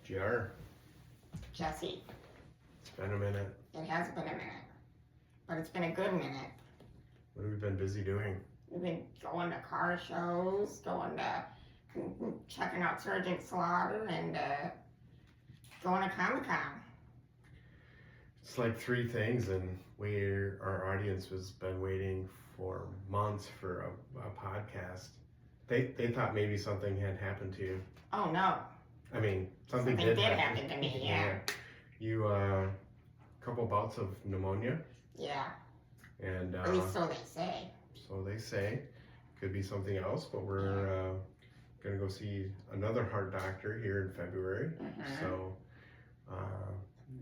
JR, Jesse, it's been a minute. it has been a minute, but it's been a good minute. What have we been busy doing? We've been going to car shows, checking out Sergeant Slaughter, and going to Comic-Con. It's like three things, and our audience has been waiting for months for a podcast. They thought maybe something had happened to you. Oh no, I mean, something did happen. happen to me, yeah. You, a couple bouts of pneumonia, Yeah, and at least so they say. so they say. Could be something else, but we're gonna go see another heart doctor here in February. Mhm. So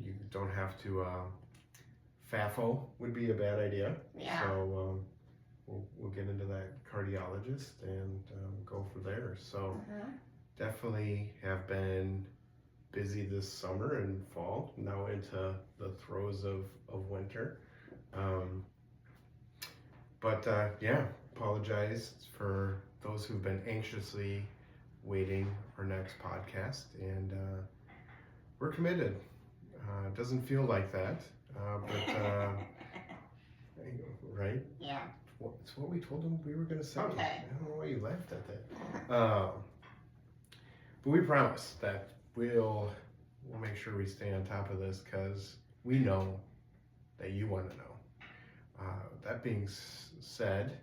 you don't have to. FAFO would be a bad idea. Yeah. So we'll get into that cardiologist and go from there. So definitely have been busy this summer and fall. Now into the throes of winter. But apologize for those who've been anxiously waiting our next podcast, and we're committed. It doesn't feel like that, but right? Yeah. It's what we told them we were going to say. Okay. I don't know why you laughed at that. But we promise that we'll make sure we stay on top of this, because we know that you want to know. That being said,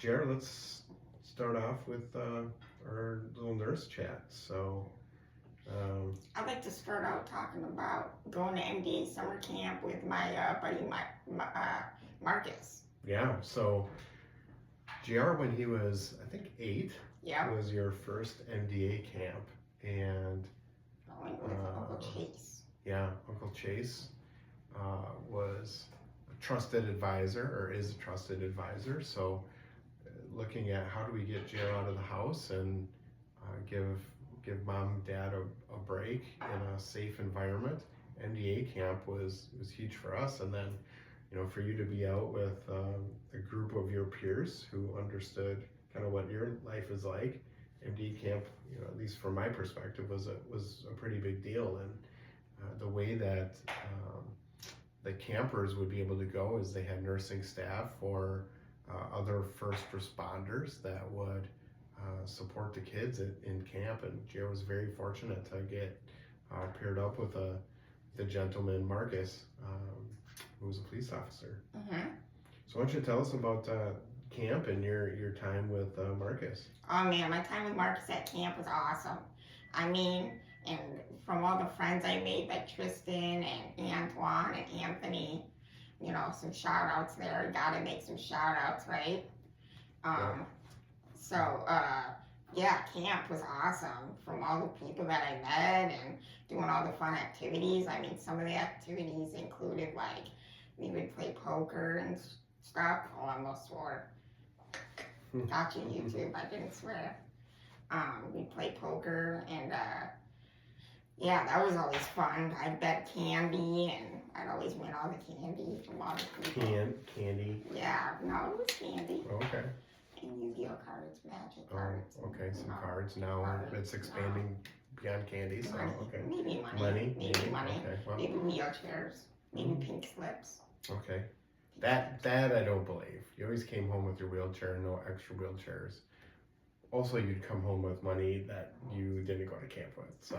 Jared, let's start off with our little nurse chat. So I'd like to start out talking about going to MDA summer camp with my buddy Marcus. yeah, so JR, when he was, I think, 8, Yeah. was your first MDA camp, and Going with Uncle Chase. yeah, Uncle Chase was a trusted advisor, or is a trusted advisor. So looking at how do we get JR out of the house and give mom and dad a break in a safe environment. MDA camp was huge for us, and then for you to be out with a group of your peers who understood kind of what your life is like. MDA camp, at least from my perspective, was a pretty big deal, and the way that the campers would be able to go is they had nursing staff or other first responders that would support the kids in camp, and Jared was very fortunate to get paired up with the gentleman Marcus, who was a police officer. So why don't you tell us about camp and your time with Marcus? Oh man, my time with Marcus at camp was awesome. I mean, and from all the friends I made, like Tristan and Antoine and Anthony, some shout outs there. Gotta make some shout outs, right? So, camp was awesome. From all the people that I met and doing all the fun activities. I mean, some of the activities included, like, we would play poker and stuff. Oh, I almost swore. Got you, YouTube. I didn't swear. We'd play poker, and, that was always fun. I'd bet candy, and I'd always win all the candy from all the people. Candy? Yeah, no, it was candy. Okay. And Yu-Gi-Oh cards, Magic cards. Oh, okay, some cards. Now it's expanding beyond candy, so Money. okay. Maybe money. Maybe money. Okay, well, Maybe wheelchairs. Maybe pink slips. okay. That I don't believe. You always came home with your wheelchair, no extra wheelchairs. Also, you'd come home with money that you didn't go to camp with. So,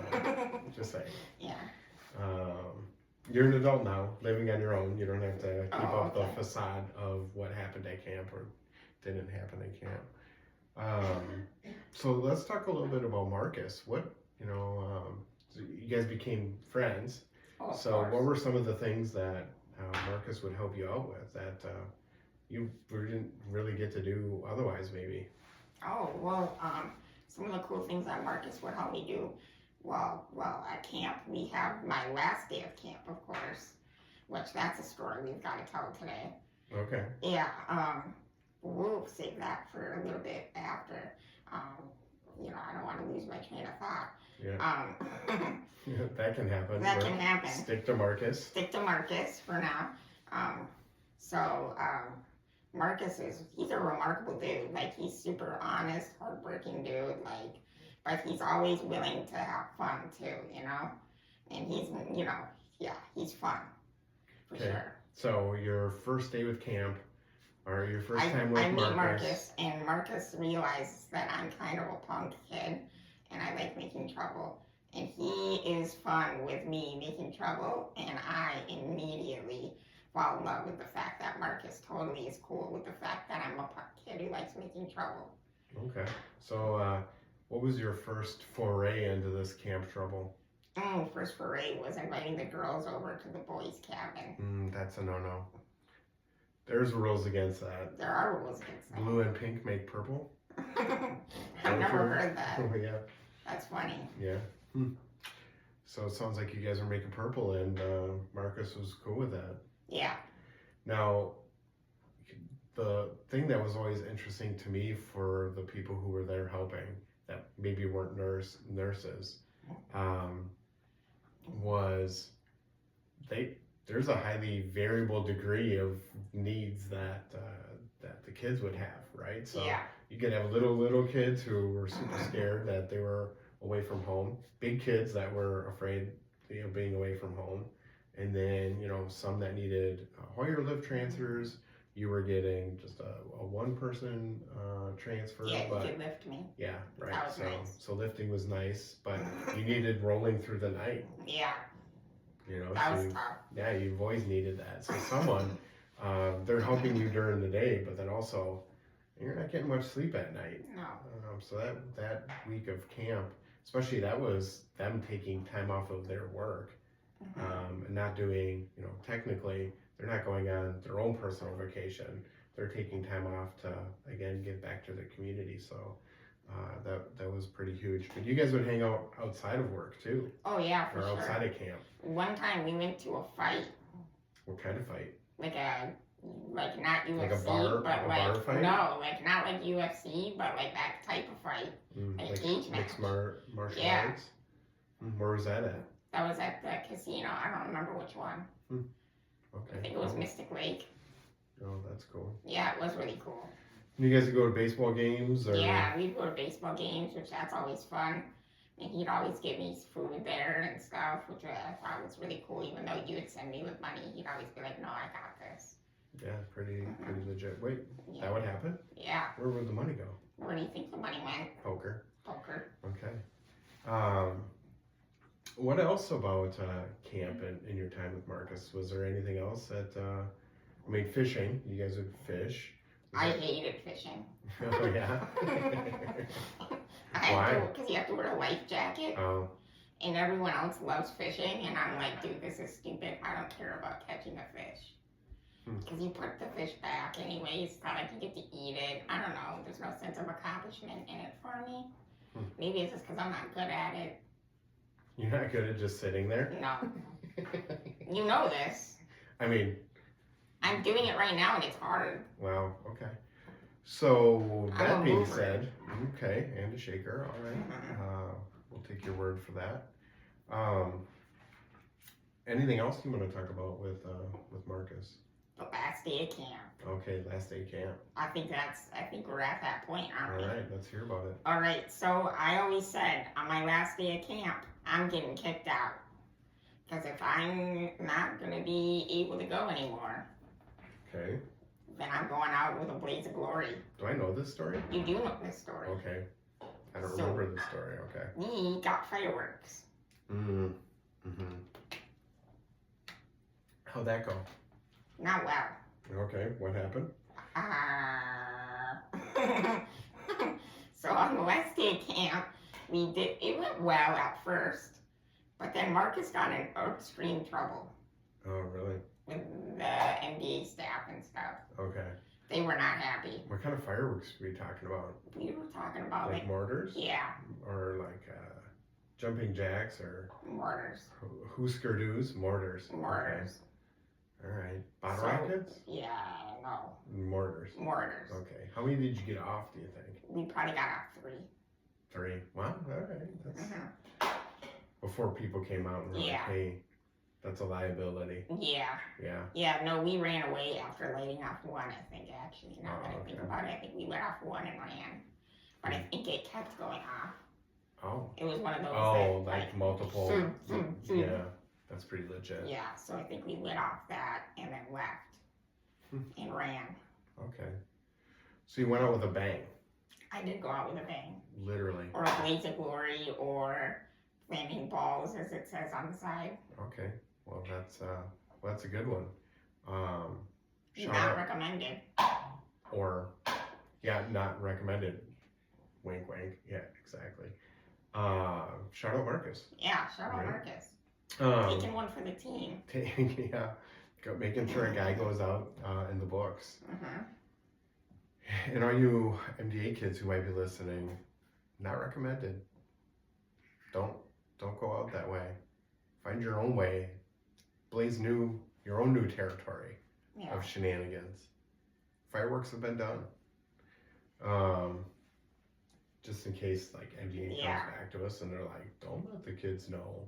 just saying. Yeah. You're an adult now, living on your own. You don't have to keep up okay. the facade of what happened at camp or didn't happen at camp. So let's talk a little bit about Marcus. What, so you guys became friends. Oh, of So course. what were some of the things that Marcus would help you out with that you didn't really get to do otherwise, maybe? Oh, well, some of the cool things that Marcus would help me do. Well, at camp, we have my last day of camp, of course, which that's a story we've got to tell today. Okay. Yeah, we'll save that for a little bit after. I don't want to lose my train of thought. Yeah. That can happen. That can happen. Stick to Marcus. Stick to Marcus for now. Marcus he's a remarkable dude. Like, he's super honest, hardworking dude. Like, but he's always willing to have fun too, you know? And he's, you know, yeah, he's fun, for Okay. sure. So your first day with camp, or your first time I with meet Marcus. Marcus, and Marcus realizes that I'm kind of a punk kid, and I like making trouble. And he is fun with me making trouble, and I immediately fall in love with the fact that Marcus totally is cool with the fact that I'm a punk kid who likes making trouble. Okay. So what was your first foray into this camp trouble? First foray was inviting the girls over to the boys' cabin. That's a no-no. There's rules against that. There are rules against that. Blue and pink make purple. I've never True? heard that. Oh yeah. That's funny. Yeah. So it sounds like you guys are making purple, and Marcus was cool with that. Yeah. Now, the thing that was always interesting to me for the people who were there helping, that maybe weren't nurses, was there's a highly variable degree of needs that the kids would have, right? So Yeah. you could have little kids who were super scared that they were away from home, big kids that were afraid, being away from home, and then some that needed Hoyer lift transfers. You were getting just a one-person transfer. Yeah, you but could lift me. yeah, right. That was so nice. so lifting was nice, but you needed rolling through the night. Yeah, so that was tough. yeah, you've always needed that. So someone, they're helping you during the day, but then also you're not getting much sleep at night. No. So that week of camp, especially, that was them taking time off of their work, and not doing, technically they're not going on their own personal vacation. They're taking time off to, again, give back to the community. So that was pretty huge. But you guys would hang out outside of work too, Oh yeah, for or sure. outside of camp. One time we went to a fight, What kind of fight? like not UFC, Like a bar fight? no, like not like UFC, but like that type of fight. Like Like cage mixed match. martial Yeah. arts? Where was that at? That was at the casino. I don't remember which one. I Okay. think it was Mystic Lake. Oh, that's cool. Yeah, it was really cool. You guys would go to baseball games? Or? Yeah, we'd go to baseball games, which that's always fun. And he'd always give me food there and stuff, which I thought was really cool. Even though you would send me with money, he'd always be like, "No, I got this." Yeah, pretty legit. Wait, Yeah. that would happen? Yeah. Where would the money go? Where do you think the money went? Poker. Poker. Okay. What else about camp and in your time with Marcus? Was there anything else that, fishing. You guys would fish. I hated fishing. Oh, yeah? Why? Because you have to wear a life jacket, Oh, and everyone else loves fishing, and I'm like, dude, this is stupid. I don't care about catching a fish. Because you put the fish back anyways, it's not like you get to eat it. I don't know. There's no sense of accomplishment in it for me. Maybe it's just because I'm not good at it. you're not good at just sitting there? No. You know this. I mean, I'm doing it right now, and it's hard. wow, okay. So, I'm that a being mover. said, okay, and a shaker, all right. We'll take your word for that. Anything else you want to talk about with Marcus? The last day of camp. Okay, last day camp. I think we're at that point, aren't we? All right, let's hear about it. All right, so I always said on my last day of camp, I'm getting kicked out. Because if I'm not going to be able to go anymore, Okay. then I'm going out with a blaze of glory. Do I know this story? You do know this story. Okay. I don't So- remember the story. Okay. We got fireworks. Mm-hmm. How'd that go? Not well. Okay, what happened? So on the last day of camp, it went well at first, but then Marcus got in extreme trouble Oh, really? with the NBA staff and stuff. Okay. They were not happy. What kind of fireworks were we talking about? We were talking about Like mortars? yeah, Or like jumping jacks or mortars. Husker-doos? Mortars. Mortars. Okay. All right. Bottle So- rockets? Yeah, no, Mortars. mortars. Okay. How many did you get off, do you think? We probably got off 3. 3. Wow. All right. That's Mhm. before people came out and were Yeah. like, hey, that's a liability. Yeah. Yeah. Yeah, no, we ran away after lighting off 1, I think, actually. Now that I think okay. about it, I think we let off 1 and ran. But I think it kept going off. It was one of those. Oh, that, like multiple. zoom, zoom, zoom. Yeah, that's pretty legit. Yeah, so I think we lit off that and then left and ran. Okay. So you went out with a bang, I did go out with a bang, literally. or a blaze of glory, or flaming balls, as it says on the side. Okay. Well, that's a good one. Shout Not out, recommended. or yeah, not recommended. Wink, wink. Yeah, exactly. Shout out Marcus. Yeah, shout out Right. Marcus. Um, Taking one for the team. yeah, making sure a guy goes out in the books. Mm-hmm. And all you MDA kids who might be listening, not recommended. Don't go out that way. Find your own way. Blaze your own new territory Yeah. of shenanigans. Fireworks have been done. Just in case like MDA Yeah. comes back to us and they're like, don't let the kids know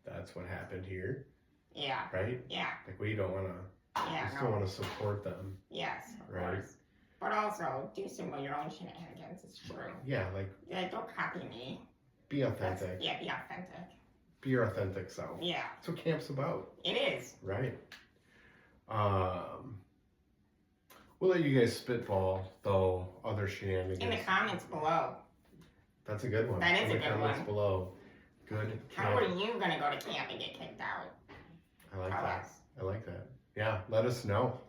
that's what happened here, Yeah. right? Yeah. Like we don't want to. Yeah. We still want to support them. Yes, of Right. course. But also do some of your own shenanigans. It's true. Yeah, like Yeah, don't copy me. be authentic. Yeah, be authentic. Be your authentic self. Yeah, That's what camp's about, it is. right? We'll let you guys spitball though other shenanigans. In the comments below. That's a good one. That is In a the good comments one. below. Good. How camp. are you gonna go to camp and get kicked out? I like Tell that. us. I like that. Yeah, let us know.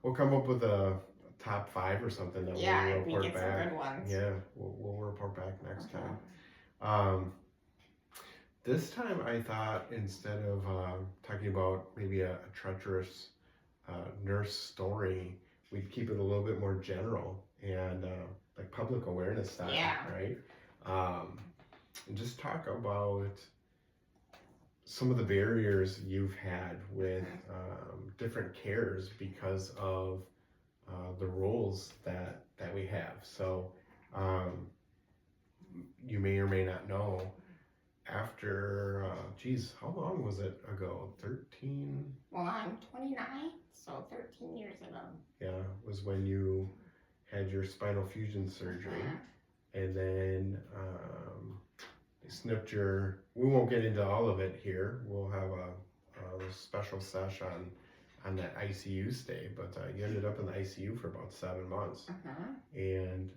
We'll come up with a top 5 or something that Yeah, we'll if we report get some back. good ones. Yeah, we'll report back next Mhm. time. This time I thought instead of talking about maybe a treacherous nurse story, we'd keep it a little bit more general and like public awareness style, Yeah. right? And just talk about some of the barriers you've had with different cares because of the roles that we have. So you may or may not know, after how long was it ago? 13? Well, I'm 29, so 13 years ago. Yeah, was when you had your spinal fusion surgery, and then they snipped your. We won't get into all of it here. We'll have a special sesh on that ICU stay, but you ended up in the ICU for about 7 months, and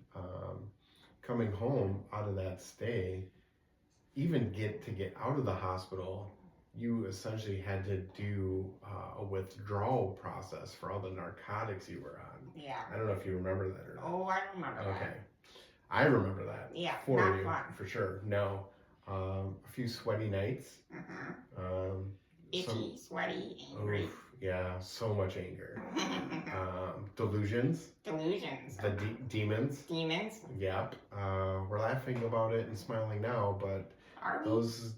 coming home out of that stay, even get out of the hospital, you essentially had to do a withdrawal process for all the narcotics you were on. Yeah. I don't know if you remember that or not. Oh, I remember Okay. that. I remember that. Yeah, For not you, fun. for sure. No. A few sweaty nights. Itchy, sweaty, angry. Yeah, so much anger. Delusions. Delusions. The demons. Demons. Yep. We're laughing about it and smiling now, but Are we? those.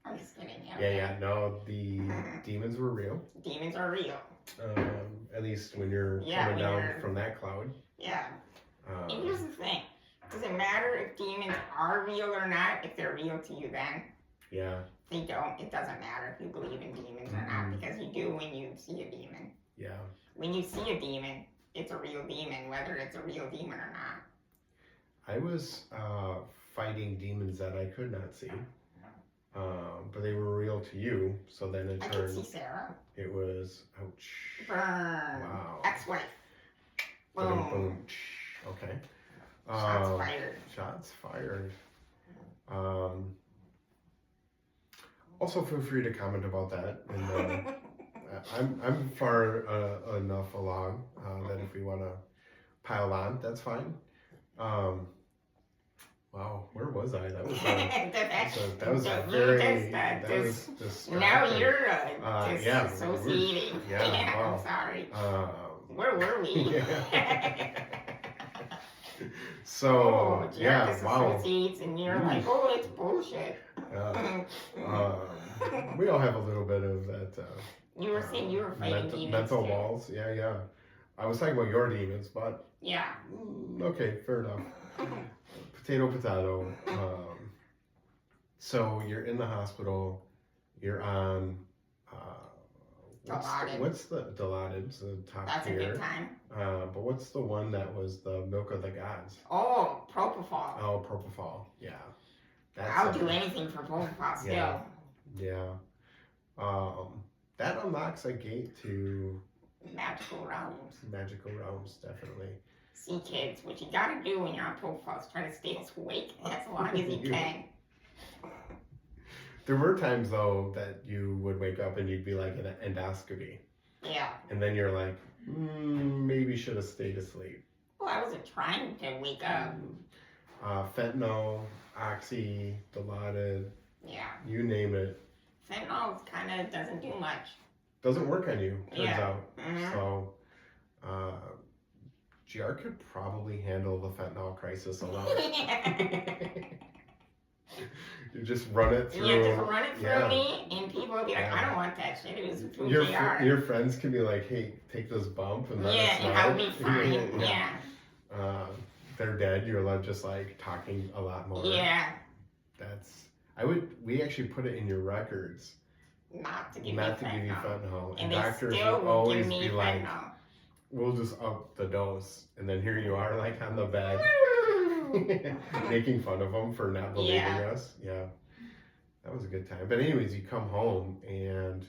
I'm just kidding. Yeah. No, the demons were real. Demons are real. At least when you're Yeah, coming when down you're- from that cloud. Yeah. And here's the thing. Does it matter if demons are real or not? If they're real to you then? Yeah. They don't. It doesn't matter if you believe in demons or not, because you do when you see a demon. Yeah. When you see a demon, it's a real demon, whether it's a real demon or not. I was fighting demons that I could not see, but they were real to you. So then in I can see turn, Sarah. it was ouch. Burn. Wow. Ex-wife. Boom. Boom. Boom. Okay. Shots fired. Shots fired. Also, feel free to comment about that. And I'm far enough along that if we want to pile on, that's fine. Wow, where was I? That was that was very Now distracting. you're yeah, disassociating. yeah, wow. I'm sorry. Where Where were we? So Jack yeah, wow. disassociates and you're like, oh, it's bullshit. We all have a little bit of that. You were saying you were fighting demons. mental too. walls. Yeah. I was talking about your demons, but Yeah. okay, fair enough. Potato. So you're in the hospital. You're on Dilaudid. What's the Dilaudid's the top That's a tier? good time. But what's the one that was the milk of the gods? Oh, propofol. Oh, propofol. Yeah. I'll do anything for propofol still. Yeah. Yeah. That unlocks a gate to Magical realms. magical realms, definitely. See, kids, what you gotta do when you're on propofol is try to stay awake as long as you can. There were times though that you would wake up and you'd be like in an endoscopy, Yeah. and then you're like, maybe should have stayed asleep. Well, I wasn't trying to wake up. Fentanyl, oxy, Dilaudid, Yeah. you name it, Fentanyl kind of doesn't do much. doesn't work on you. Turns Yeah. out. Mhm. So, GR could probably handle the fentanyl crisis alone. You just run it through. You just run it through yeah. me, and people will be like, Yeah. I don't want that shit. It was through Your JR. your friends can be like, hey, take this bump and let us Yeah, know. and I'll be fine. Yeah. They're dead. You're like just like talking a lot more. Yeah. We actually put it in your records Not to give not to me give you fentanyl. fentanyl. And they doctors still would will always give me be like, fentanyl. we'll just up the dose. And then here you are like on the bed making fun of them for not believing us. Yeah. That was a good time. But anyways, you come home and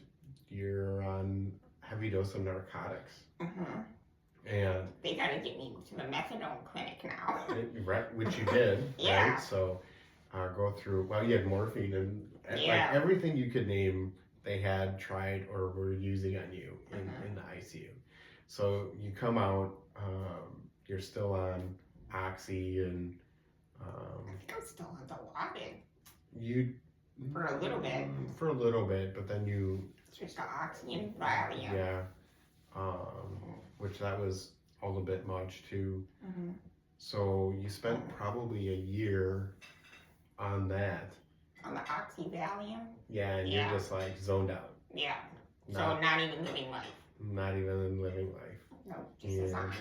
you're on heavy dose of narcotics. Mm-hmm. And They gotta get me to the methadone clinic now. right, which you did, Yeah. right? So go through, well, you had morphine and Yeah. like everything you could name, they had tried or were using on you in the ICU. So you come out, you're still on oxy and I think I'm still on Dilaudid you for a little bit. For a little bit, but then you Switched to Oxy and Valium. yeah, which that was all a bit much too. Mm-hmm. So you spent probably a year on that. On the Oxy Valium. Yeah, and Yeah. you're just like zoned out. Yeah. So Not, not even living life. not even living life. No, just Yeah. a zombie.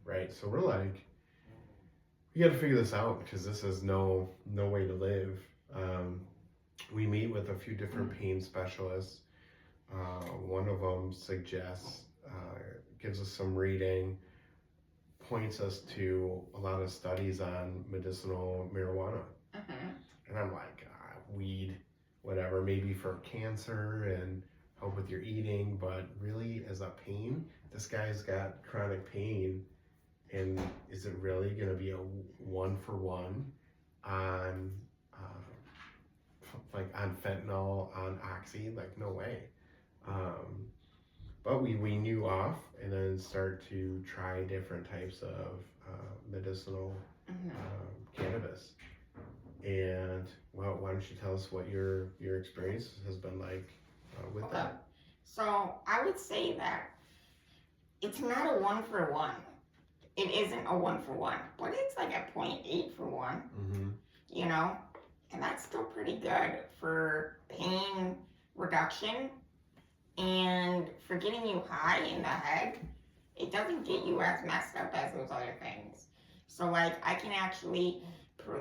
Right. So we're like, we got to figure this out because this is no way to live. We meet with a few different pain specialists. One of them suggests, gives us some reading, points us to a lot of studies on medicinal marijuana. Mm-hmm. And I'm like, weed, whatever, maybe for cancer and help with your eating, but really as a pain, this guy's got chronic pain, and is it really going to be a 1-for-1 on like on fentanyl, on oxy? Like, no way. But we wean you off and then start to try different types of medicinal cannabis. And well, why don't you tell us what your experience has been like with that? So I would say that it's not a 1-for-1. It isn't a 1-for-1, but it's like a 0.8-for-1. Mm-hmm. You know, and that's still pretty good for pain reduction and for getting you high in the head. It doesn't get you as messed up as those other things. So like I can actually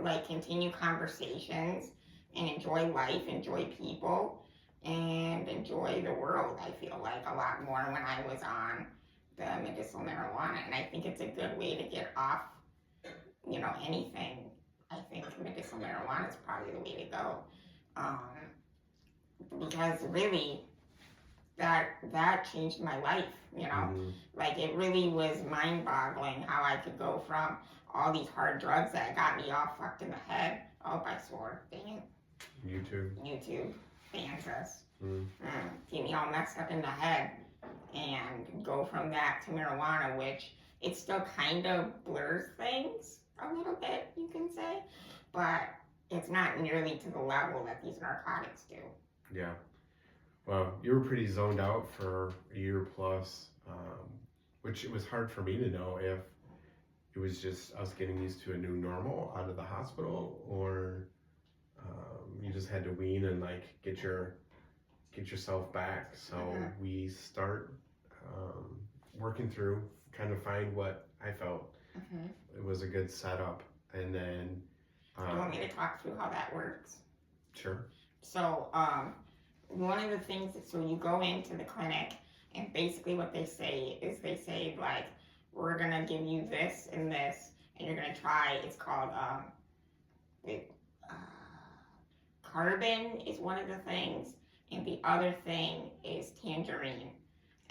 like continue conversations and enjoy life, enjoy people, and enjoy the world. I feel like a lot more when I was on the medicinal marijuana, and I think it's a good way to get off, you know, anything. I think medicinal marijuana is probably the way to go, because really, that changed my life. You know, Mm-hmm. like it really was mind-boggling how I could go from all these hard drugs that got me all fucked in the head. Oh, I swore. Dang it. YouTube bans us. Get me all messed up in the head, and go from that to marijuana, which it still kind of blurs things a little bit, you can say, but it's not nearly to the level that these narcotics do. Yeah. Well, you were pretty zoned out for a year plus, which it was hard for me to know if it was just us getting used to a new normal out of the hospital, or you just had to wean and like get yourself back. So we start working through, trying to find what I felt it was a good setup, and then You want me to talk through how that works? sure. So, one of the things, so you go into the clinic, And basically what they say is they say like, we're gonna give you this and this, and you're gonna try. It's called it, uh, carbon is one of the things, and the other thing is tangerine.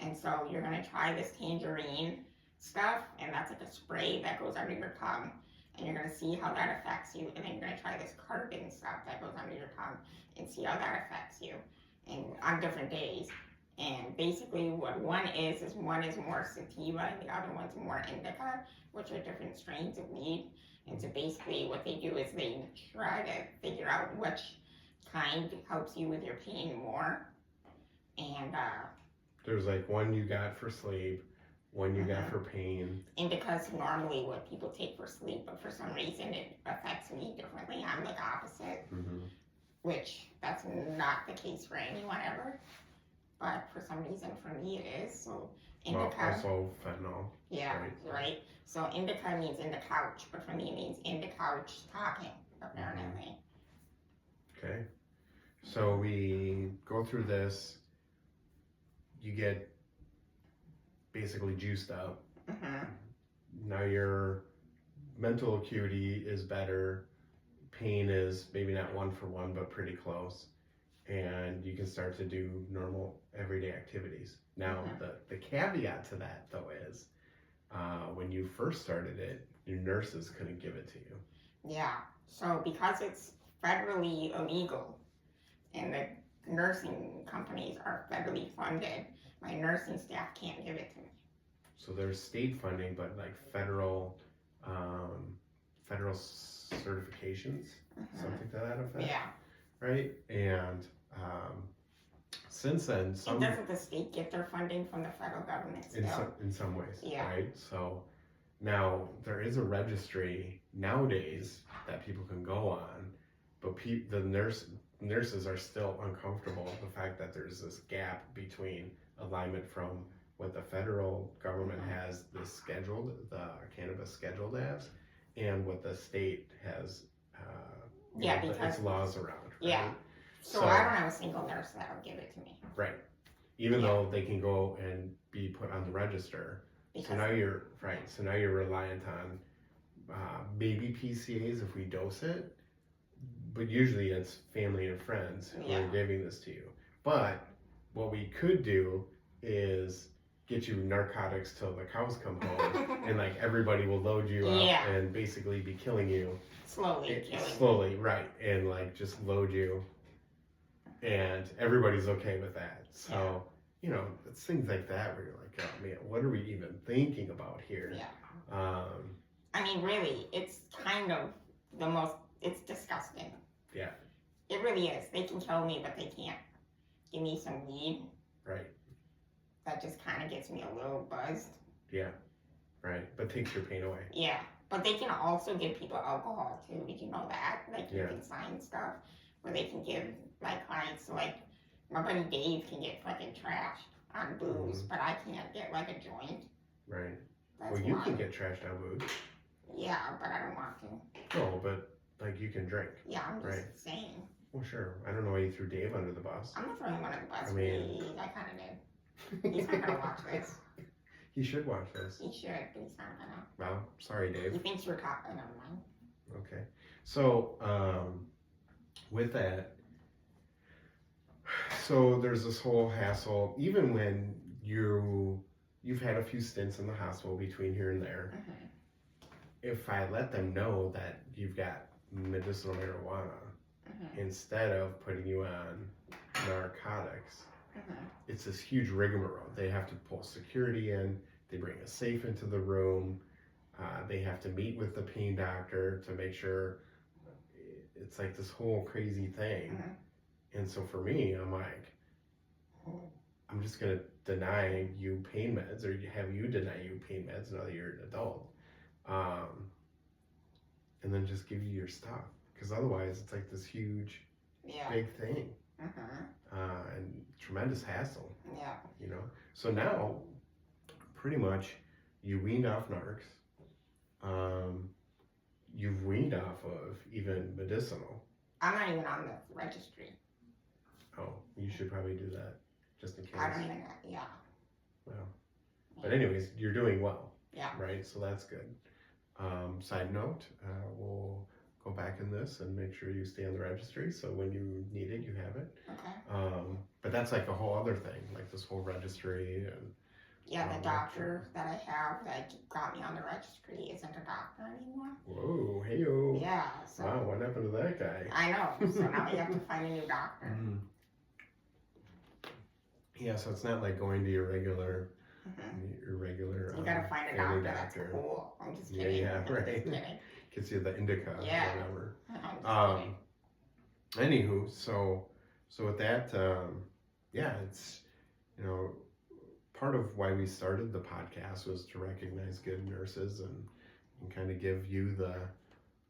And so you're gonna try this tangerine stuff, and that's like a spray that goes under your tongue, and you're gonna see how that affects you. And then you're gonna try this carbon stuff that goes under your tongue and see how that affects you, and on different days. And basically, what one is one is more sativa, and the other one's more indica, which are different strains of weed. And so basically, what they do is they try to figure out which kind helps you with your pain more. And There's like one you got for sleep, one you got for pain. indica's normally what people take for sleep, but for some reason it affects me differently. I'm like opposite, which that's not the case for anyone ever. But for some reason, for me, it is. So indica. Well, also fentanyl. Yeah, right. So indica means in the couch, but for me, it means in the couch talking, apparently. Okay. So we go through this. You get basically juiced up. Now your mental acuity is better. Pain is maybe not 1 for 1, but pretty close. And you can start to do normal everyday activities. Now, the caveat to that, though, is when you first started it, your nurses couldn't give it to you. Yeah. So because it's federally illegal and the nursing companies are federally funded, my nursing staff can't give it to me. So there's state funding, but like federal certifications, something to that effect. Yeah. Right? And since then, And doesn't the state get their funding from the federal government still? in some ways, Yeah. right? So now there is a registry nowadays that people can go on, but the nurses are still uncomfortable with the fact that there's this gap between alignment from what the federal government has this scheduled, the cannabis scheduled as, and what the state has its laws around. Right? Yeah. So I don't have a single nurse that'll give it to me. Right. Even though they can go and be put on the register. Because So now you're So now you're reliant on maybe PCAs if we dose it, but usually it's family and friends who are giving this to you. But what we could do is get you narcotics till the cows come home, and like everybody will load you up and basically be killing you slowly, right? And like just load you, and everybody's okay with that. So you know, it's things like that where you're like, oh man, what are we even thinking about here? Yeah. I mean, really, it's kind of it's disgusting. Yeah. It really is. They can kill me, but they can't give me some weed. Right. That just kind of gets me a little buzzed. Yeah. Right. But takes your pain away. Yeah. But they can also give people alcohol too. Did you know that? Like you can sign stuff where they can give like clients. So like my buddy Dave can get fucking trashed on booze, but I can't get like a joint. Right. That's well, you can get trashed on booze. Yeah, but I don't want to. No, but like you can drink. Yeah, I'm just saying. Well, sure. I don't know why you threw Dave under the bus. I'm not throwing him under the bus. I mean, I kind of did. He's not gonna watch this. He should watch this. He should, but he's not gonna. Well, sorry, Dave. He thinks you're talking. Never mind. Okay. So, with that, so there's this whole hassle. Even when you've had a few stints in the hospital between here and there, if I let them know that you've got medicinal marijuana instead of putting you on narcotics, it's this huge rigmarole. They have to pull security in. They bring a safe into the room. They have to meet with the pain doctor to make sure. It's like this whole crazy thing. And so for me, I'm like, I'm just going to deny you pain meds, or have you deny you pain meds now that you're an adult. And then just give you your stuff. Because otherwise, it's like this huge, big thing. And tremendous hassle. Yeah. You know? So now, pretty much, you weaned off narcs. You've weaned off of even medicinal. I'm not even on the registry. Oh, you should probably do that, just in case. I don't even, Well, but anyways, you're doing well. Yeah. Right, so that's good. Side note, we'll go back in this and make sure you stay on the registry, so when you need it, you have it. Okay. But that's like a whole other thing, like this whole registry and. Yeah, the doctor that I have that got me on the registry isn't a doctor anymore. Whoa, hey-o. Yeah, so. Wow, what happened to that guy? I know, so now we have to find a new doctor. Mm. Yeah, so it's not like going to your regular. You gotta find a family doctor that's cool. I'm just Yeah, kidding. yeah, I'm right. just kidding. Gets you the indica, Yeah. whatever. I'm just kidding. Anywho, so with that, yeah, it's, part of why we started the podcast was to recognize good nurses and kind of give you, the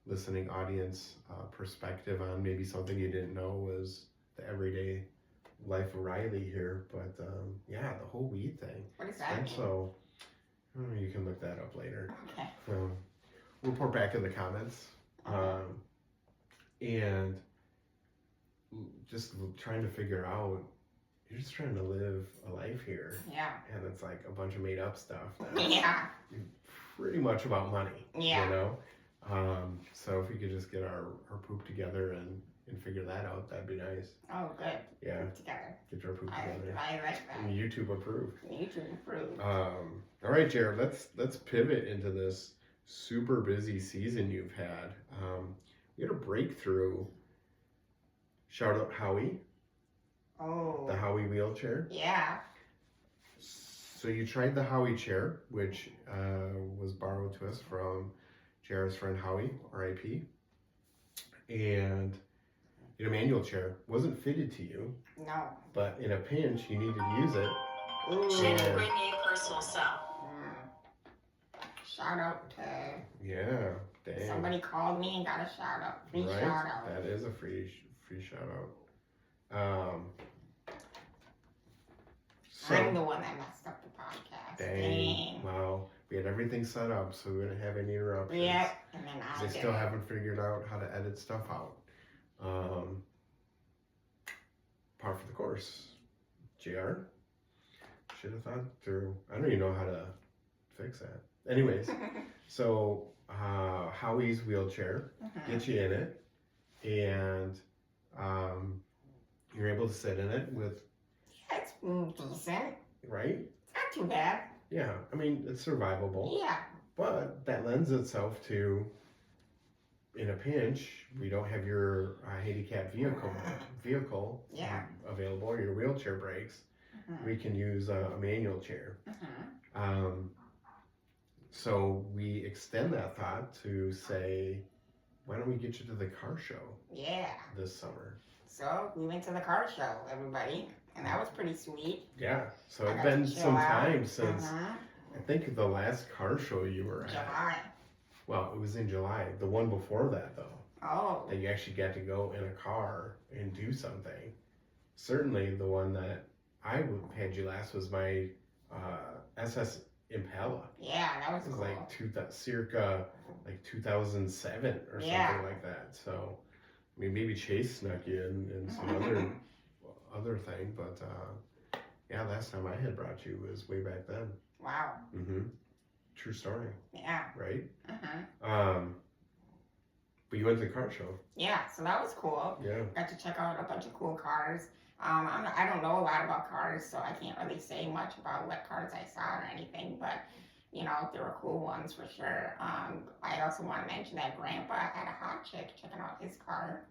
listening audience, perspective on maybe something you didn't know was the everyday life of Riley here. But yeah, the whole weed thing. What does that mean? So you can look that up later. Okay. We'll report back in the comments. And just trying to figure out, you're just trying to live a life here. Yeah. And it's like a bunch of made up stuff. That's Yeah. pretty much about money. Yeah. So if we could just get our poop together and figure that out, that'd be nice. Oh, good. Yeah. Put together. Get our poop I together. like that. And YouTube approved. YouTube approved. All right, Jared, let's pivot into this super busy season you've had. We had a breakthrough. Shout out Howie, Oh. the Howie wheelchair. Yeah. So you tried the Howie chair, which was borrowed to us from Jared's friend Howie, R.I.P. And a manual chair wasn't fitted to you, No. but in a pinch you needed to use it. Ooh. Should bring a personal cell. Shout out to Yeah, dang. somebody called me and got a shout out. Free Right? shout out. That is a free shout out. I'm the one that messed up the podcast. Dang. Wow. We had everything set up so we wouldn't have any interruptions. Yep. And then I They did still it. haven't figured out how to edit stuff out. Par for the course. JR? Should have thought through. I don't even know how to fix that. Anyways, so Howie's wheelchair, get you in it, and you're able to sit in it with, It's decent. right? It's not too bad. Yeah, I mean, it's survivable. Yeah. But that lends itself to, in a pinch, we don't have your handicap vehicle Yeah. available, or your wheelchair breaks. We can use a manual chair. So we extend that thought to say, why don't we get you to the car show Yeah. this summer? So we went to the car show, everybody, and that was pretty sweet. Yeah, so I it's got been to chill some out. time since, I think the last car show you were at, July. well, it was in July. The one before that, though, Oh. that you actually got to go in a car and do something. Certainly the one that I had you last was my SS Impala. Yeah, that was It was cool. like circa like 2007 or Yeah. something like that. So, I mean, maybe Chase snuck you in and some other thing, but yeah, last time I had brought you was way back then. Wow. True story, Yeah. right? But you went to the car show. Yeah, so that was cool. Yeah. Got to check out a bunch of cool cars. I don't know a lot about cars, so I can't really say much about what cars I saw or anything, but there were cool ones for sure. I also want to mention that Grandpa had a hot chick checking out his car.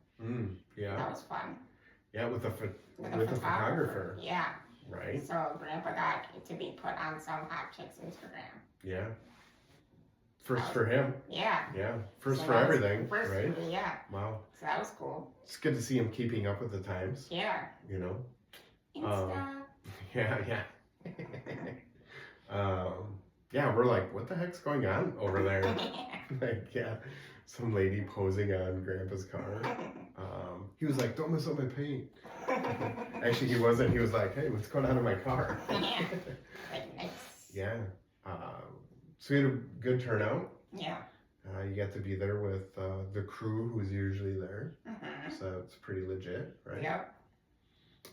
Yeah. That was fun. Yeah, with a photographer. Yeah. Right. So Grandpa got to be put on some hot chick's Instagram. Yeah. First for him. Yeah. Yeah. First So for that was- everything. First, right. Yeah. Wow. So that was cool. It's good to see him keeping up with the times. Yeah. Insta. Yeah. Yeah, we're like, what the heck's going on over there? Like, yeah, some lady posing on Grandpa's car. He was like, don't mess up my paint. Actually, he wasn't. He was like, hey, what's going on in my car? Yeah. Like, nice. Yeah. So we had a good turnout. Yeah. You got to be there with the crew who's usually there. Mhm. So it's pretty legit, right? Yep.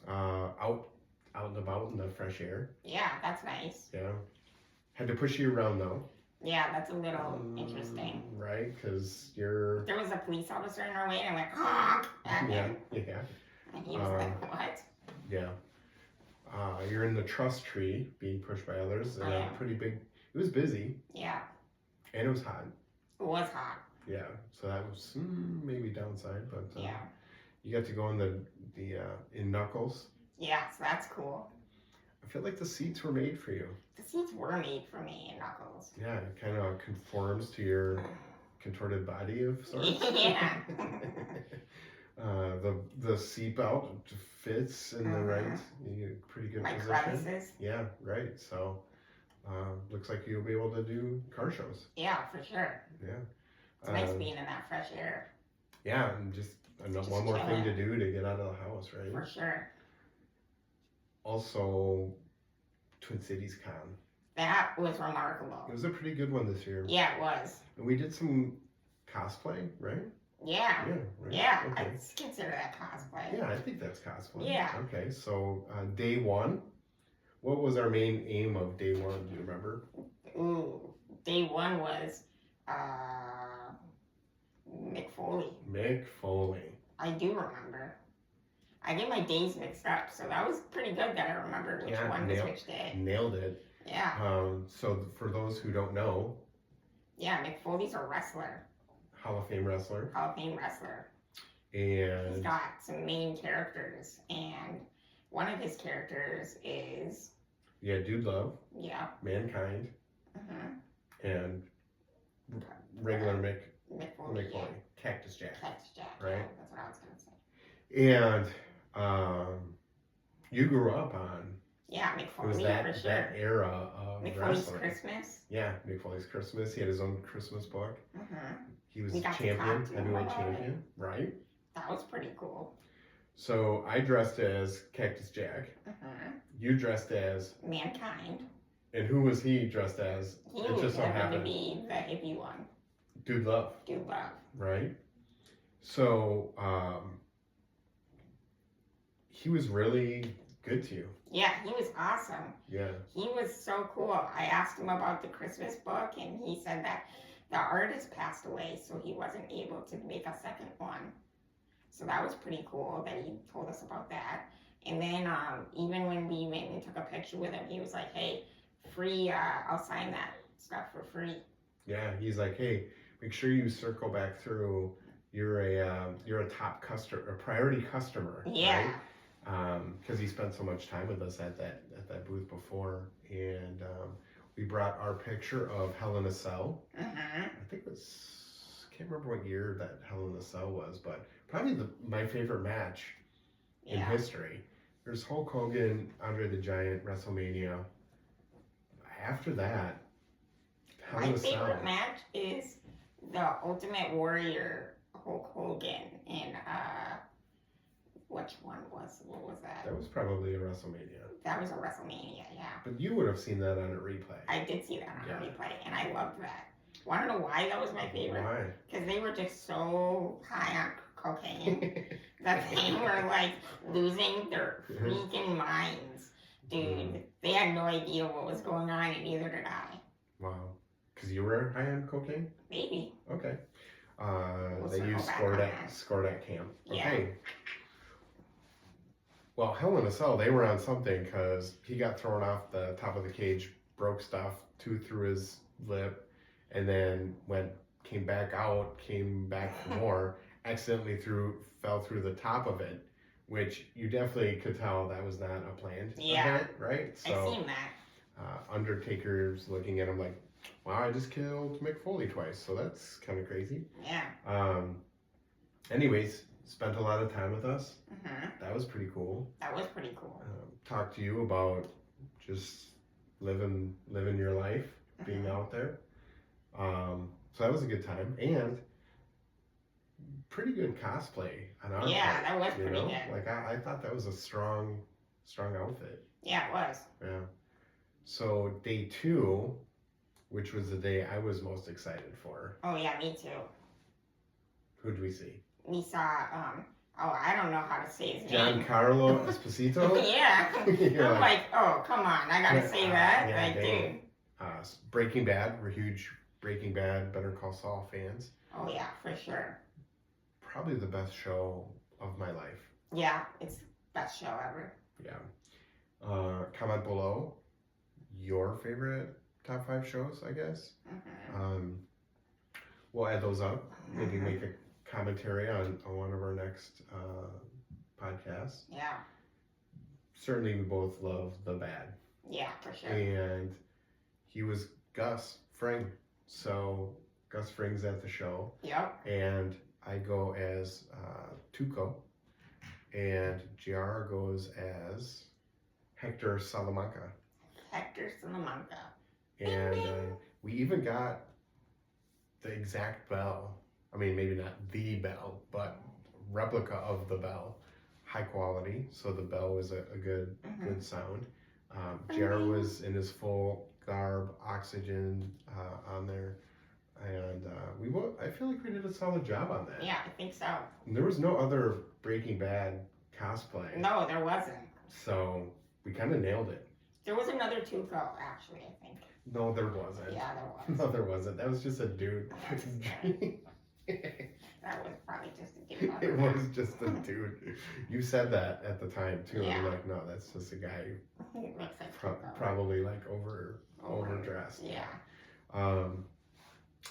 Out out and about in the fresh air. Yeah, that's nice. Yeah. Had to push you around though. Yeah, that's a little interesting. Right, because you're. There was a police officer in our way, and I went, honk at Yeah, him. yeah, And he was like, what? yeah. You're in the trust tree, being pushed by others, and Oh, yeah. a pretty big. It was busy Yeah, and it was hot. it was hot. Yeah, so that was maybe downside, but Yeah. you got to go in the in Knuckles. Yeah, so that's cool. I feel like the seats were made for you. The seats were made for me in Knuckles. Yeah, it kind of conforms to your contorted body of sorts. Yeah. The seatbelt fits in the right, you get pretty good My position. crevices. Yeah, right. So looks like you'll be able to do car shows. Yeah, for sure. Yeah. It's nice Um, being in that fresh air. Yeah, and just Just one more thing to chilling. do to get out of the house, right? For sure. Also, Twin Cities Con. That was remarkable. It was a pretty good one this year. Yeah, it was. And we did some cosplay, right? Yeah. Yeah, right. Yeah, Okay. I consider that cosplay. Yeah, I think that's cosplay. Yeah. Okay, so day one, what was our main aim of day one? Do you remember? Ooh, day one was Mick Foley. Mick Foley. I do remember. I get my days mixed up, so that was pretty good that I remembered which Yeah, one was nailed- which day. Nailed it. Yeah, So for those who don't know, yeah, Mick Foley's a wrestler, Hall of Fame wrestler, Hall of Fame wrestler. He's and got some main characters, and one of his characters is, yeah, Dude Love, yeah, Mankind, uh-huh, and regular Mick Foley, Foley, Cactus Jack. Cactus Jack, Right. yeah, that's what I was gonna say. And you grew up on Yeah, Mick it was Foley that for sure. that era of Mick Foley's wrestling. Christmas. Yeah, Mick Foley's Christmas. He had his own Christmas book. Uh-huh. He was We got to champion, talk to him heavyweight about champion, right? That was pretty cool. So I dressed as Cactus Jack. Uh-huh. You dressed as, Mankind. and who was he dressed as? He It was just so happened to happened. be the hippie one. Dude Love, Dude Love. right? So he was really good to you. Yeah, he was awesome. Yeah. He was so cool. I asked him about the Christmas book, and he said that the artist passed away, so he wasn't able to make a second one. So that was pretty cool that he told us about that. And then even when we went and took a picture with him, he was like, "Hey, free. I'll sign that stuff for free." Yeah, he's like, hey, make sure you circle back through. You're a top customer, a priority customer. Yeah. Right? Because he spent so much time with us at that booth before, and we brought our picture of Hell in a Cell. Uh-huh. I think it was, can't remember what year that Hell in a Cell was, but probably my favorite match in Yeah. history. There's Hulk Hogan, Andre the Giant, WrestleMania. After that, Hell in My a Cell. favorite match is the Ultimate Warrior Hulk Hogan in which one was what was that? That was probably a WrestleMania. That was a WrestleMania, yeah. But you would have seen that on a replay. I did see that on Yeah. a replay, and I loved that. Wanna know why that was my favorite? Why? Because they were just so high on cocaine that they were like losing their freaking minds, dude. They had no idea what was going on, and neither did I. Wow. Because you were high on cocaine? Maybe. Okay. We'll That you circle back scored on at that. scored at camp. Yeah. Okay. Well, Hell in a Cell, they were on something because he got thrown off the top of the cage, broke stuff, tooth through his lip, and then came back for more, accidentally fell through the top of it, which you definitely could tell that was not a planned Yeah. event, right? I seen that. Undertaker's looking at him like, wow, I just killed Mick Foley twice, so that's kind of crazy. Yeah. Anyways, spent a lot of time with us. Uh-huh. That was pretty cool. That was pretty cool. Talked to you about just living your life, being Uh-huh. out there. So that was a good time, and pretty good cosplay on our Yeah, part, that was you pretty know? good. Like I thought that was a strong outfit. Yeah, it was. Yeah. So day 2, which was the day I was most excited for. Oh yeah, me too. Who did we see? We saw Oh, I don't know how to say his name. Giancarlo Esposito. Yeah. You're I'm like, oh, come on, I gotta say that. Yeah, Like, dang. dude. Breaking Bad. We're huge Breaking Bad, Better Call Saul fans. Oh yeah, for sure. Probably the best show of my life. Yeah, it's the best show ever. Yeah. Comment below your favorite top 5 shows, I guess. Mhm. We'll add those up. Maybe Mhm. make a commentary on one of our next podcasts. Yeah, Certainly, we both love The Bad. yeah, for sure. And he was Gus Fring. So Gus Fring's at the show. Yep. And I go as Tuco. And Giara goes as Hector Salamanca. Hector Salamanca. And we even got the exact bell. I mean, maybe not the bell, but replica of the bell. High quality, so the bell was a good sound. Jared was in his full garb, oxygen on there, and I feel like we did a solid job on that. Yeah, I think so. And there was no other Breaking Bad cosplay, No, there wasn't. so we kind of nailed it. There was another Tuco, actually, I think. No, there wasn't. Yeah, there was. No, there wasn't. That was just a dude. That was probably just a dude. It was just a dude. You said that at the time too. Yeah. I'm like, no, that's just a guy He looks like Tuco. probably like overdressed. Yeah.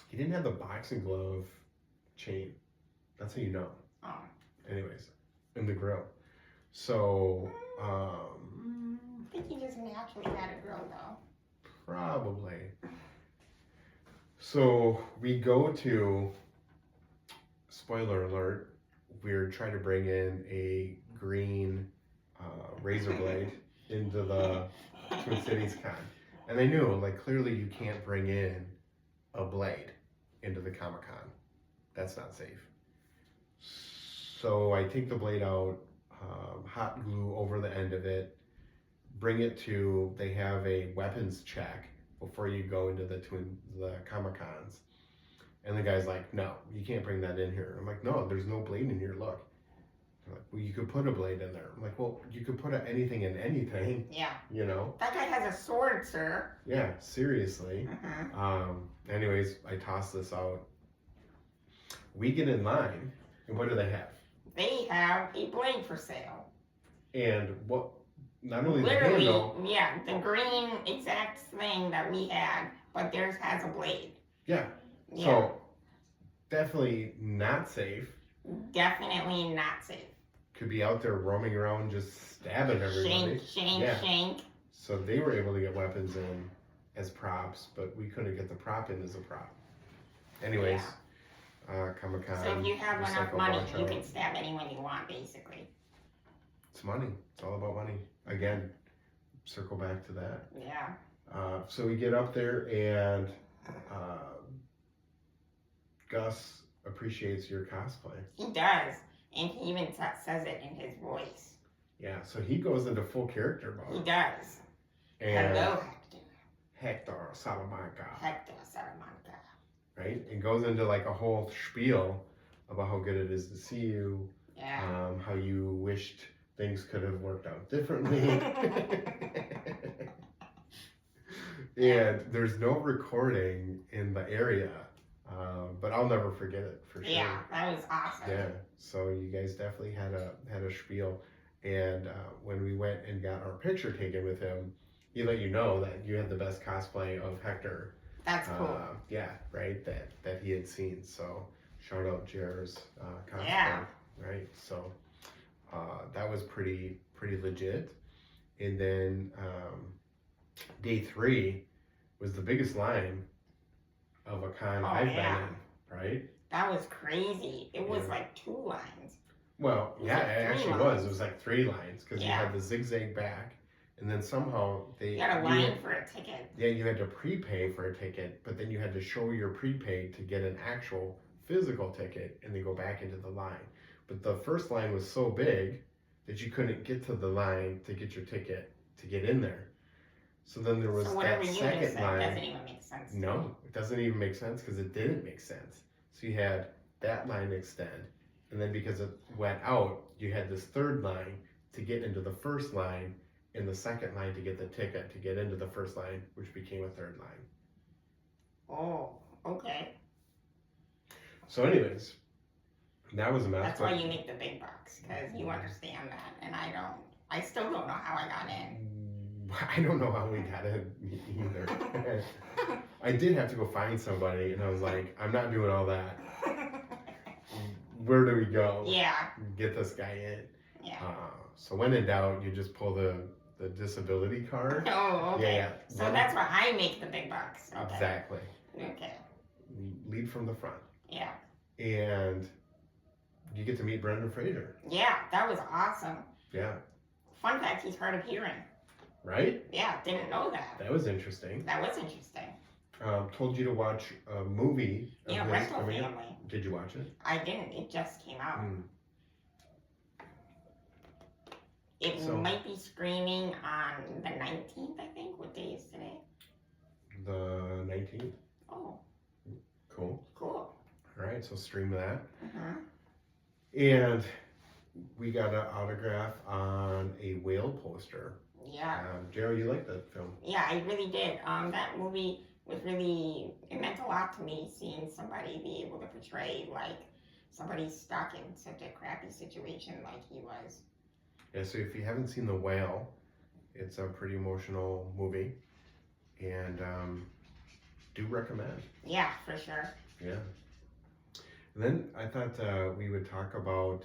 He didn't have the boxing glove chain. That's how you know. Oh. Anyways, in the grill. So, I think he just naturally had a grill, though. probably. So we go to, spoiler alert, we're trying to bring in a green razor blade into the Twin Cities Con. And I knew, like, clearly you can't bring in a blade into the Comic Con. That's not safe. So I take the blade out, hot glue over the end of it, bring it to, they have a weapons check before you go into the Comic Cons. And the guy's like, no, you can't bring that in here. I'm like, no, there's no blade in here, look. They're like, well, you could put a blade in there. I'm like, well, you could put anything in anything, Yeah. you know? That guy has a sword, sir. Yeah, seriously. Mhm. Anyways, I toss this out. We get in line, and what do they have? They have a blade for sale. And what, not only the Literally, handle, yeah, the green exact thing that we had, but theirs has a blade. yeah, Yeah. so definitely not safe. Definitely not safe. Could be out there roaming around just stabbing everybody. Shank, Yeah. shank. So they were able to get weapons in as props, but we couldn't get the prop in as a prop. Anyways, Comic Con. So if you have enough recycle money, watch you out. can stab anyone you want, basically. It's money. It's all about money. Again, circle back to that. Yeah. So we get up there and Gus appreciates your cosplay. He does. And he even says it in his voice. Yeah, so he goes into full character He mode. does. And Hello, Hector. Hector Salamanca, Hector Salamanca. right? And goes into like a whole spiel about how good it is to see you, Yeah. how you wished things could have worked out differently. And there's no recording in the area, but I'll never forget it for sure. Yeah, that was awesome. Yeah, so you guys definitely had a spiel, and when we went and got our picture taken with him, he let you know that you had the best cosplay of Hector. That's cool. Yeah, right. That he had seen. So shout out Jared's cosplay. Yeah. Right. So that was pretty legit. And then day 3 was the biggest line of a con I've been in. Right. That was crazy. It was Yeah. like 2 lines. Well, It was yeah, like it 3 actually lines. was. It was like 3 lines because you Yeah. had the zigzag back, and then somehow they You got a you line had- for a ticket. yeah, you had to prepay for a ticket, but then you had to show your prepaid to get an actual physical ticket, and then go back into the line. But the first line was so big that you couldn't get to the line to get your ticket to get in there. So then there was So whatever that you just second said line. doesn't even make sense. to No, me. it doesn't even make sense because it didn't make sense. So you had that line extend, and then because it went out, you had this third line to get into the first line, and the second line to get the ticket to get into the first line, which became a third line. Oh, okay. So, anyways, that was a mess. That's why you make the big bucks, because you understand that, and I don't. I still don't know how I got in. I don't know how we got in either. I did have to go find somebody, and I was like, I'm not doing all that. Where do we go? Yeah, Get this guy in. yeah. So when in doubt, you just pull the disability card. Oh, okay. Yeah. So that's why I make the big bucks. Okay. Exactly. Okay. Lead from the front. Yeah. And you get to meet Brendan Fraser. Yeah, that was awesome. Yeah. Fun fact, he's hard of hearing. Right? Yeah, didn't know that. That was interesting. That was interesting. Told you to watch a movie. Of Yeah, his Rental coming up. Family. Did you watch it? I didn't. It just came out. Mm. It So- might be screening on the 19th, I think. What day is today? The 19th. Oh, Cool. cool. All right, so stream that. Uh-huh. And we got an autograph on a whale poster. Yeah. Gerald, you like that film? Yeah, I really did. That movie was really, it meant a lot to me seeing somebody be able to portray like somebody stuck in such a crappy situation like he was. Yeah, so if you haven't seen The Whale, it's a pretty emotional movie. And do recommend. Yeah, for sure. Yeah. And then I thought we would talk about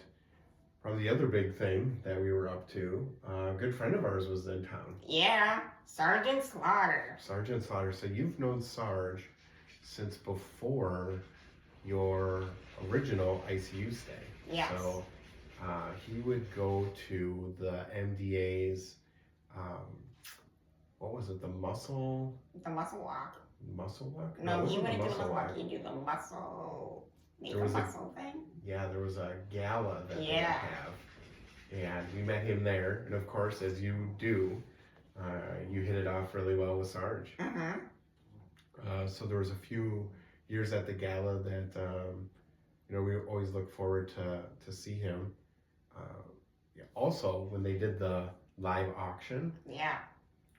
probably the other big thing that we were up to. A good friend of ours was in town. Yeah, Sergeant Slaughter. Sergeant Slaughter. So you've known Sarge since before your original ICU stay. Yes. So he would go to the MDA's, what was it, the muscle The muscle walk. walk? No, it he wasn't wouldn't do the muscle walk. He'd do the muscle, make There a was a- muscle thing. Yeah, there was a gala that they would Yeah. have. And we met him there. And of course, as you do, you hit it off really well with Sarge. Uh-huh. So there was a few years at the gala that we always look forward to see him. Yeah, also, when they did the live auction, Yeah.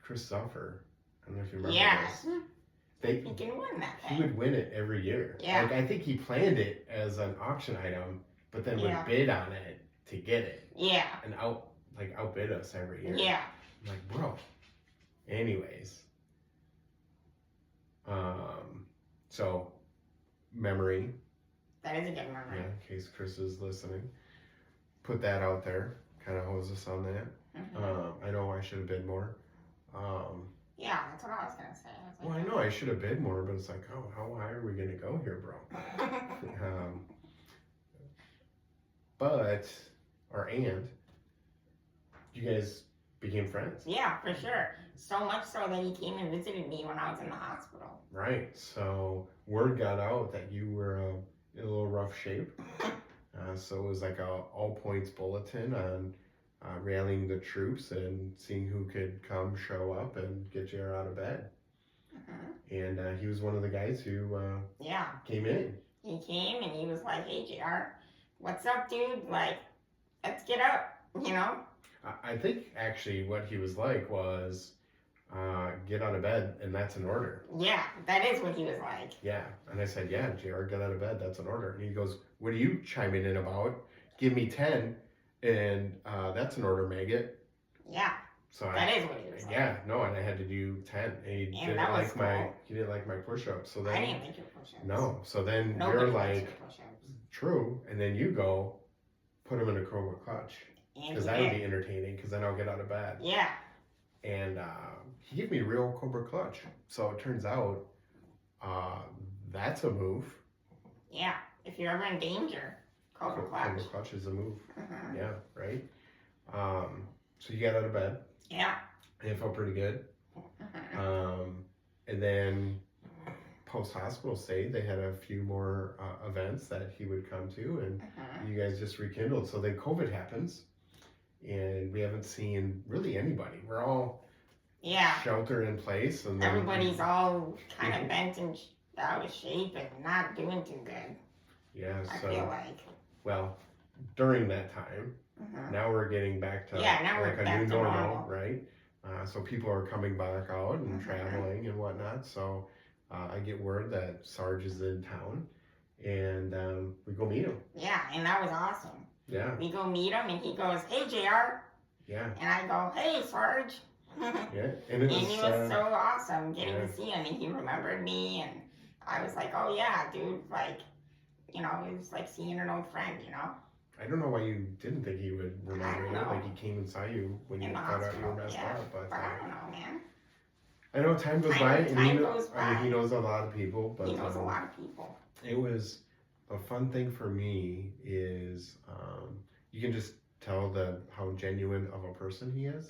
Chris Zuffer, I don't know if you remember Yes. this. They He can win that he thing. would win it every year. Yeah. Like I think he planned it as an auction item, but then Yeah. would bid on it to get it Yeah. and outbid us every year. Yeah. I'm like, bro. Anyways. So memory, That is a good memory. yeah, in case Chris is listening. Put that out there. Kind of hose us on that. Mhm. I know I should have bid more. Yeah, that's what I was gonna say. I was Well, I know I should have bid more, but it's like, oh, how high are we gonna go here, bro? And you guys became friends, Yeah, for sure. So much so that he came and visited me when I was in the hospital. right? So word got out that you were in a little rough shape. So it was like a all points bulletin on rallying the troops and seeing who could come show up and get you out of bed. Mhm. And he was one of the guys who Yeah, came in. he came and he was like, "Hey, JR, what's up, dude? Like, let's get up." You know? I think actually what he was like was get out of bed and that's an order. Yeah, that is what he was like. Yeah. And I said, yeah, JR, get out of bed. That's an order. And he goes, what are you chiming in about? Give me 10. And that's an order, maggot. Yeah, So that is what he was like. yeah, no, and I had to do 10. And he didn't that was like my cool. he didn't like my push-ups. So then I didn't make your push-ups. no. So then Nobody you're likes like, your push-ups. true. And then you go put him in a cobra clutch. And Because he that would did. be entertaining because then I'll get out of bed. Yeah, And he gave me a real cobra clutch. So it turns out that's a move. yeah. If you're ever in danger, cobra clutch. Cobra clutch is a move. Mhm. Yeah, right? So you got out of bed Yeah. and it felt pretty good. Mhm. And then post hospital stay, they had a few more events that he would come to, and Mhm. you guys just rekindled. So then COVID happens, and we haven't seen really anybody. We're all Yeah. shelter in place, and then, Everybody's all kind of bent and out of shape and not doing too good. yeah. I So feel like. well, during that time. Mhm. Now we're getting back to Yeah, now we're like a back new to normal, normal. right? So people are coming back out and Mhm. traveling and whatnot. So I get word that Sarge is in town, and we go meet him. Yeah, and that was awesome. Yeah, We go meet him, and he goes, "Hey, JR," yeah, and I go, "Hey, Sarge." And yeah. And it he was was so awesome getting yeah. to see him, and he remembered me, and I was like, "Oh yeah, dude!" Like, it was like seeing an old friend, I don't know why you didn't think he would remember don't you. know. Like he came and saw you when you In the found out you were hospital, messed yeah. up. But But I don't know, man. I know time goes Time- by, and time goes I mean, by. he knows a lot of people. But He knows a lot of people. it was a fun thing for me is you can just tell how genuine of a person he is,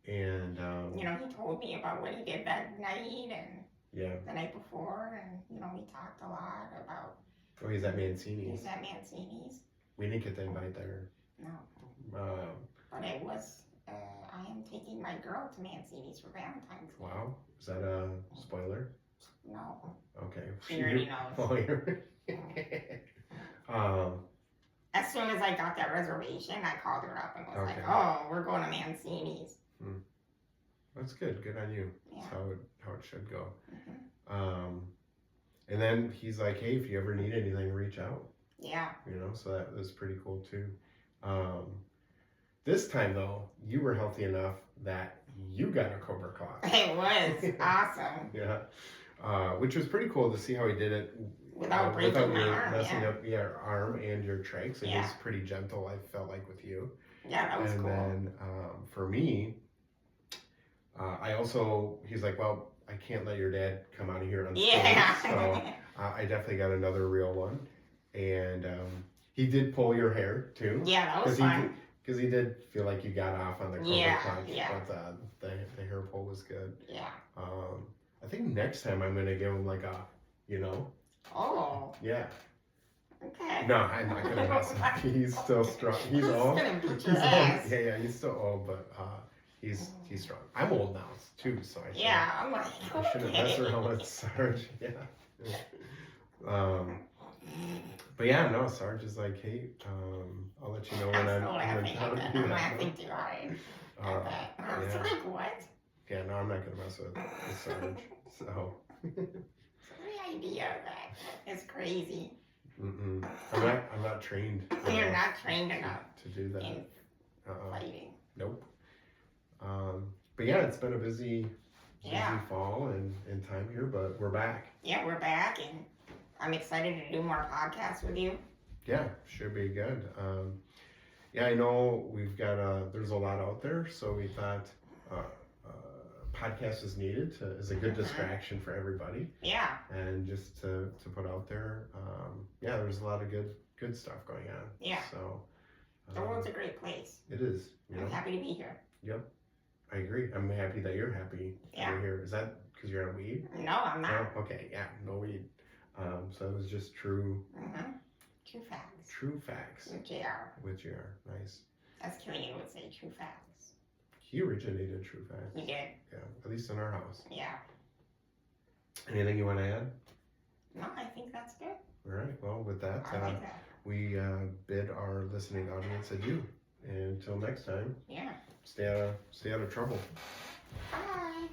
and He told me about what he did that night and yeah. the night before, and we talked a lot about Oh, he's at he Mancini's. was at Mancini's. We didn't get the invite there. No, Um, but it was. I am taking my girl to Mancini's for Valentine's Day. wow, is that a spoiler? No, Okay. she already knows. Oh, you're... As soon as I got that reservation, I called her up and was like, Okay. "Oh, we're going to Mancini's." That's good. Good on you. Yeah. That's how it should go. Mhm. And then he's like, "Hey, if you ever need anything, reach out." Yeah. So that was pretty cool too. This time though, you were healthy enough that you got a Cobra Claw. It was awesome. Yeah. Which was pretty cool to see how he did it Without breaking my you arm, messing yeah. up your arm and your trachs. It Yeah. was pretty gentle, I felt like, with you. Yeah, that was And cool. then for me, he's like, well, I can't let your dad come out of here unscathed. Yeah. So I definitely got another real one. And he did pull your hair too. Yeah, that was fun. Because he did feel like you got off on the Cobra Yeah, Clutch. yeah. But the hair pull was good. Yeah. I think next time I'm going to give him like a, Oh, yeah. okay. No, I'm not gonna mess with him. He's still strong. He's He's old. gonna beat He's your old. ass. Yeah, he's still old, but he's strong. I'm old now too, so I Yeah, I'm like, I shouldn't mess around with Sarge. Yeah. But yeah, no, Sarge is like, hey, I'll let you know when I'm I'm still in laughing at town. that. I'm laughing too hard at that. I was yeah. like, what? Yeah, no, I'm not gonna mess with Sarge. So. The idea of that is crazy. I'm not trained. You're enough not trained enough to do that. in fighting. Nope. But yeah, it's been a busy Yeah. fall and time here, but we're back. Yeah, we're back, and I'm excited to do more podcasts with you. Yeah, should be good. Yeah, I know we've got there's a lot out there, so we thought podcast is needed as a good distraction for everybody, Yeah. and just to put out there. Yeah, there's a lot of good stuff going on. Yeah. So The world's a great place. it is. I'm happy to be here. I agree. I'm happy that you're happy that Yeah. you're here. Is that because you're on weed? No, I'm not. Oh, okay, yeah, no weed. So it was just true True facts. facts With JR. with JR. Nice. As Killian would say, true facts. He originated true facts. He did. Yeah, at least in our house. Yeah. Anything you want to add? No, I think that's good. All right. Well, with that, I like that. we bid our listening audience adieu. And until next time, Yeah. stay out of trouble. Bye.